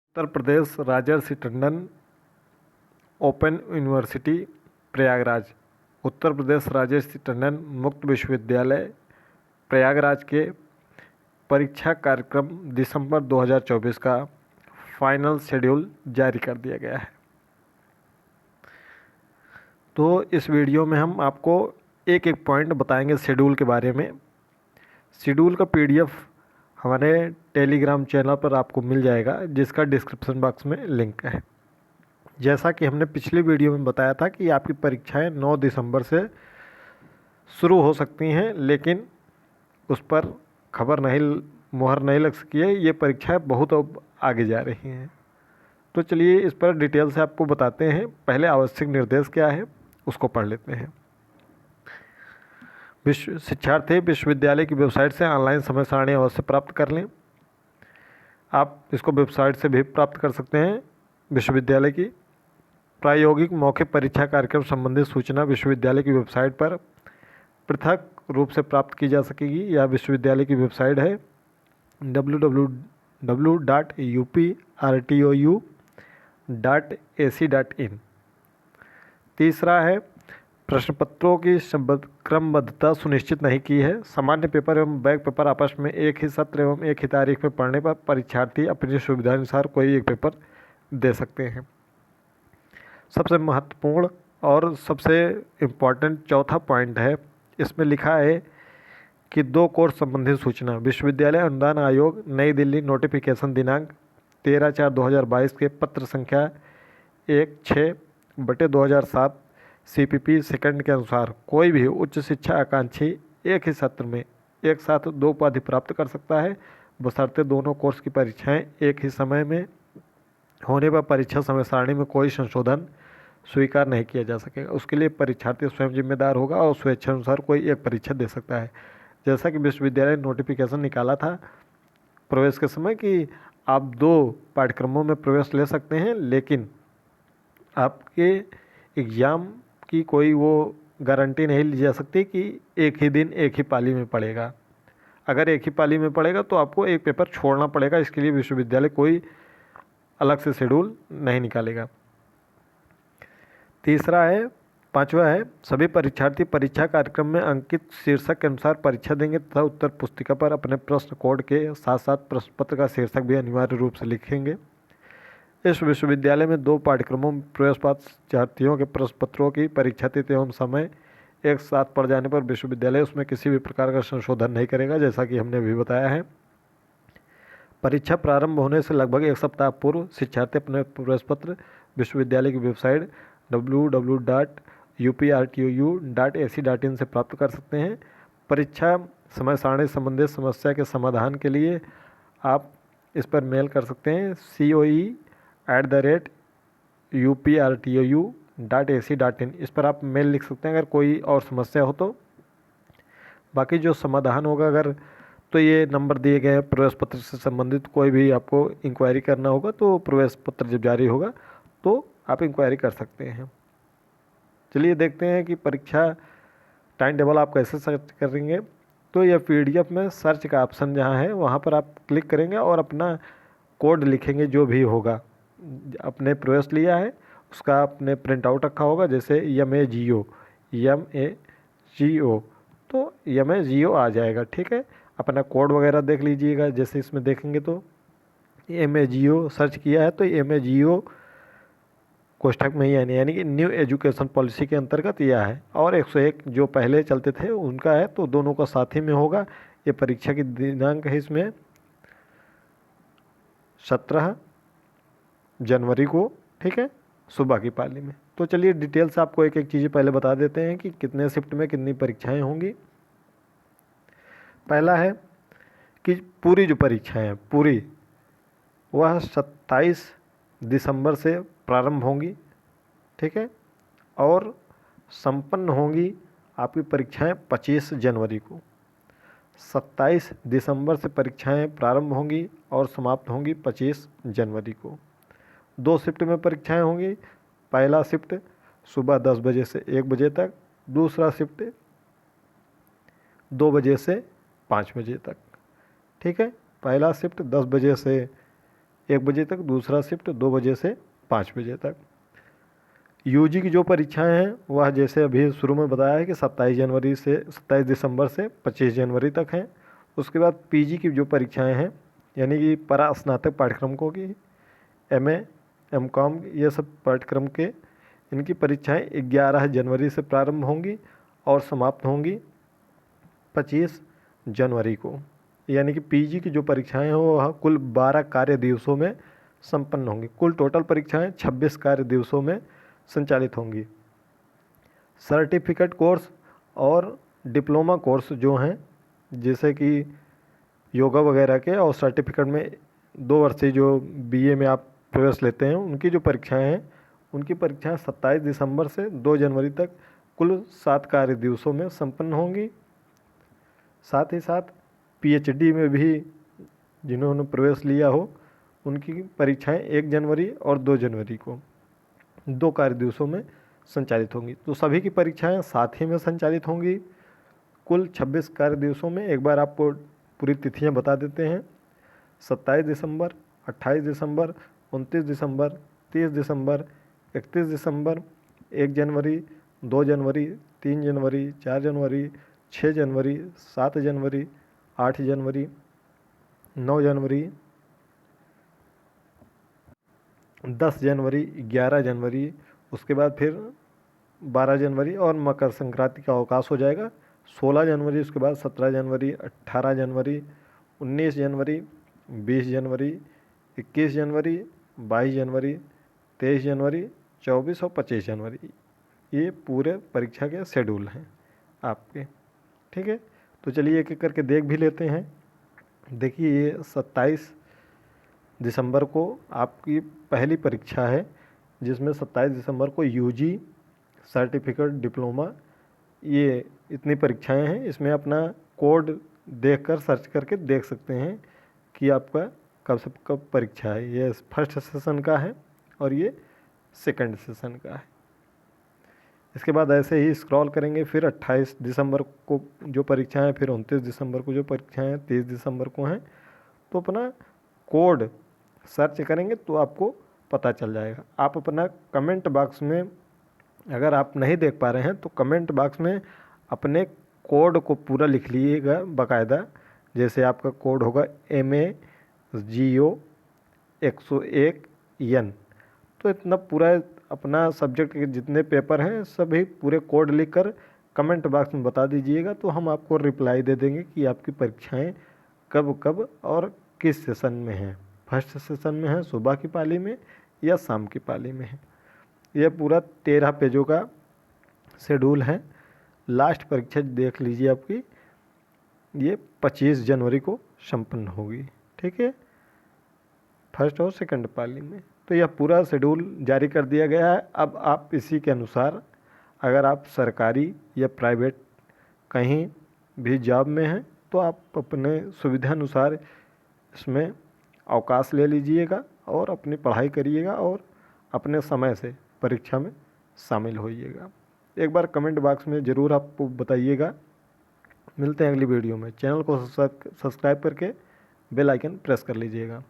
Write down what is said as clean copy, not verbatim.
उत्तर प्रदेश राजर्षि Tandon open university Prayagraj. Uttar Pradesh राजर्षि टंडन मुक्त विश्वविद्यालय प्रयागराज के परीक्षा कार्यक्रम दिसंबर 2024 का फाइनल शेड्यूल जारी कर दिया गया है। तो इस वीडियो में हम आपको एक एक पॉइंट बताएंगे शेड्यूल के बारे में। शेड्यूल का पीडीएफ हमारे टेलीग्राम चैनल पर आपको मिल जाएगा, जिसका डिस्क्रिप्शन बॉक्स में लिंक है। जैसा कि हमने पिछली वीडियो में बताया था कि आपकी परीक्षाएं 9 दिसंबर से शुरू हो सकती हैं, लेकिन उस पर मोहर नहीं लग सकी है। ये परीक्षाएं बहुत अब आगे जा रही हैं। तो चलिए इस पर डिटेल से आपको बताते हैं। पहले आवश्यक निर्देश क्या है उसको पढ़ लेते हैं। शिक्षार्थी विश्वविद्यालय की वेबसाइट से ऑनलाइन समय सारणी अवश्य प्राप्त कर लें। आप इसको वेबसाइट से भी प्राप्त कर सकते हैं। विश्वविद्यालय की प्रायोगिक मौखिक परीक्षा कार्यक्रम संबंधित सूचना विश्वविद्यालय की वेबसाइट पर पृथक रूप से प्राप्त की जा सकेगी। यह विश्वविद्यालय की वेबसाइट है www.uprtou.ac.in। तीसरा है प्रश्न पत्रों की क्रमबद्धता सुनिश्चित नहीं की है। सामान्य पेपर एवं बैक पेपर आपस में एक ही सत्र एवं एक ही तारीख में पढ़ने पर परीक्षार्थी अपनी सुविधानुसार कोई एक पेपर दे सकते हैं। सबसे महत्वपूर्ण और सबसे इम्पॉर्टेंट चौथा पॉइंट है, इसमें लिखा है कि 2 कोर्स संबंधित सूचना विश्वविद्यालय अनुदान आयोग नई दिल्ली नोटिफिकेशन दिनांक 13/4/2022 के पत्र संख्या 16/2007 CPP सेकंड के अनुसार कोई भी उच्च शिक्षा आकांक्षी एक ही सत्र में एक साथ 2 उपाधि प्राप्त कर सकता है, बशर्ते दोनों कोर्स की परीक्षाएं एक ही समय में होने पर परीक्षा समय सारणी में कोई संशोधन स्वीकार नहीं किया जा सकेगा। उसके लिए परीक्षार्थी स्वयं जिम्मेदार होगा और स्वेच्छानुसार कोई एक परीक्षा दे सकता है। जैसा कि विश्वविद्यालय ने नोटिफिकेशन निकाला था प्रवेश के समय कि आप 2 पाठ्यक्रमों में प्रवेश ले सकते हैं, लेकिन आपके एग्ज़ाम की कोई वो गारंटी नहीं ली जा सकती कि एक ही दिन एक ही पाली में पड़ेगा। अगर एक ही पाली में पड़ेगा तो आपको एक पेपर छोड़ना पड़ेगा। इसके लिए विश्वविद्यालय कोई अलग से शेड्यूल नहीं निकालेगा। पांचवा है सभी परीक्षार्थी परीक्षा कार्यक्रम में अंकित शीर्षक के अनुसार परीक्षा देंगे तथा उत्तर पुस्तिका पर अपने प्रश्न कोड के साथ साथ प्रश्न पत्र का शीर्षक भी अनिवार्य रूप से लिखेंगे। इस विश्वविद्यालय में 2 पाठ्यक्रमों में प्रवेश परीक्षार्थियों के प्रश्न पत्रों की परीक्षा तिथि एवं समय एक साथ पड़ जाने पर विश्वविद्यालय उसमें किसी भी प्रकार का संशोधन नहीं करेगा, जैसा कि हमने अभी बताया है। परीक्षा प्रारंभ होने से लगभग 1 सप्ताह पूर्व शिक्षार्थी अपने प्रवेश पत्र विश्वविद्यालय की वेबसाइट www.uprtou.ac.in से प्राप्त कर सकते हैं। परीक्षा समय सारणी संबंधित समस्या के समाधान के लिए आप इस पर मेल कर सकते हैं coe@uprtou.ac.in। इस पर आप मेल लिख सकते हैं अगर कोई और समस्या हो तो। बाकी जो समाधान होगा अगर तो ये नंबर दिए गए हैं। प्रवेश पत्र से संबंधित कोई भी आपको इंक्वायरी करना होगा तो प्रवेश पत्र जब जारी होगा तो आप इंक्वायरी कर सकते हैं। चलिए देखते हैं कि परीक्षा टाइम टेबल आप कैसे सर्च करेंगे। तो यह PDF में सर्च का ऑप्शन जहाँ है वहाँ पर आप क्लिक करेंगे और अपना कोड लिखेंगे जो भी होगा। अपने प्रवेश लिया है उसका आपने प्रिंट आउट रखा होगा, जैसे MAGO तो MAGO आ जाएगा। ठीक है, अपना कोड वगैरह देख लीजिएगा। जैसे इसमें देखेंगे तो MAGO सर्च किया है तो MAGO कोष्ठक में ही यानी कि न्यू एजुकेशन पॉलिसी के अंतर्गत यह है, और 101 जो पहले चलते थे उनका है, तो दोनों का साथ ही में होगा। ये परीक्षा की दिनांक है इसमें 17 जनवरी को। ठीक है, सुबह की पाली में। तो चलिए डिटेल से आपको एक एक चीज़ें पहले बता देते हैं कि कितने शिफ्ट में कितनी परीक्षाएं होंगी। पहला है कि पूरी जो परीक्षाएं हैं पूरी वह 27 दिसंबर से प्रारंभ होंगी। ठीक है, और संपन्न होंगी आपकी परीक्षाएं 25 जनवरी को। 27 दिसंबर से परीक्षाएं प्रारंभ होंगी और समाप्त होंगी 25 जनवरी को। 2 शिफ्ट में परीक्षाएं होंगी। पहला शिफ्ट सुबह 10 बजे से 1 बजे तक, दूसरा शिफ्ट 2 बजे से 5 बजे तक। ठीक है, पहला शिफ्ट 10 बजे से 1 बजे तक, दूसरा शिफ्ट 2 बजे से 5 बजे तक। यूजी की जो परीक्षाएं हैं वह जैसे अभी शुरू में बताया है कि 27 दिसंबर से 25 जनवरी तक हैं। उसके बाद पीजी की जो परीक्षाएं हैं यानी कि परा स्नातक पाठ्यक्रमों की, एमए, एमकॉम, ये सब पाठ्यक्रम के इनकी परीक्षाएं 11 जनवरी से प्रारंभ होंगी और समाप्त होंगी 25 जनवरी को। यानी कि पीजी की जो परीक्षाएं हैं वह कुल 12 कार्य दिवसों में संपन्न होंगी। कुल टोटल परीक्षाएं 26 कार्य दिवसों में संचालित होंगी। सर्टिफिकेट कोर्स और डिप्लोमा कोर्स जो हैं जैसे कि योगा वगैरह के, और सर्टिफिकेट में 2 वर्षीय जो बीए में आप प्रवेश लेते हैं उनकी जो परीक्षाएं हैं उनकी परीक्षाएं 27 दिसंबर से 2 जनवरी तक कुल 7 कार्य दिवसों में संपन्न होंगी। साथ ही साथ पीएचडी में भी जिन्होंने प्रवेश लिया हो उनकी परीक्षाएं 1 जनवरी और 2 जनवरी को 2 कार्य दिवसों में संचालित होंगी। तो सभी की परीक्षाएं साथ ही में संचालित होंगी कुल 26 कार्य दिवसों में। एक बार आपको पूरी तिथियां बता देते हैं। 27 दिसंबर, 28 दिसंबर, 29 दिसंबर, 30 दिसंबर, 31 दिसंबर, 1 जनवरी, 2 जनवरी, 3 जनवरी, 4 जनवरी, 6 जनवरी, 7 जनवरी, 8 जनवरी, 9 जनवरी, 10 जनवरी, 11 जनवरी, उसके बाद फिर 12 जनवरी और मकर संक्रांति का अवकाश हो जाएगा। 16 जनवरी, उसके बाद 17 जनवरी, 18 जनवरी, 19 जनवरी, 20 जनवरी, 21 जनवरी, 22 जनवरी, 23 जनवरी, 24 और 25 जनवरी, ये पूरे परीक्षा के शेड्यूल हैं आपके। ठीक है, तो चलिए एक एक करके देख भी लेते हैं। देखिए ये 27 दिसंबर को आपकी पहली परीक्षा है जिसमें 27 दिसंबर को यूजी, सर्टिफिकेट, डिप्लोमा, ये इतनी परीक्षाएं हैं। इसमें अपना कोड देखकर सर्च करके देख सकते हैं कि आपका कब से कब परीक्षा है। ये फर्स्ट सेशन का है और ये सेकंड सेशन का है। इसके बाद ऐसे ही स्क्रॉल करेंगे, फिर 28 दिसंबर को जो परीक्षाएं हैं, फिर 29 दिसंबर को जो परीक्षाएं हैं, 30 दिसंबर को हैं। तो अपना कोड सर्च करेंगे तो आपको पता चल जाएगा। आप अपना कमेंट बॉक्स में, अगर आप नहीं देख पा रहे हैं तो कमेंट बॉक्स में अपने कोड को पूरा लिख लीजिएगा बाकायदा। जैसे आपका कोड होगा MAGO 101N, तो इतना पूरा अपना सब्जेक्ट के जितने पेपर हैं सभी पूरे कोड लिखकर कमेंट बॉक्स में बता दीजिएगा, तो हम आपको रिप्लाई दे देंगे कि आपकी परीक्षाएं कब कब और किस सेशन में हैं। फर्स्ट सेशन में है, सुबह की पाली में या शाम की पाली में है। यह पूरा 13 पेजों का शेड्यूल है। लास्ट परीक्षा देख लीजिए आपकी, ये 25 जनवरी को संपन्न होगी। ठीक है, फर्स्ट और सेकंड पाली में। तो यह पूरा शेड्यूल जारी कर दिया गया है। अब आप इसी के अनुसार अगर आप सरकारी या प्राइवेट कहीं भी जॉब में हैं तो आप अपने सुविधा अनुसार इसमें अवकाश ले लीजिएगा और अपनी पढ़ाई करिएगा और अपने समय से परीक्षा में शामिल होइएगा। एक बार कमेंट बॉक्स में ज़रूर आप बताइएगा। मिलते हैं अगली वीडियो में। चैनल को सब्सक्राइब करके बेल आइकन प्रेस कर लीजिएगा।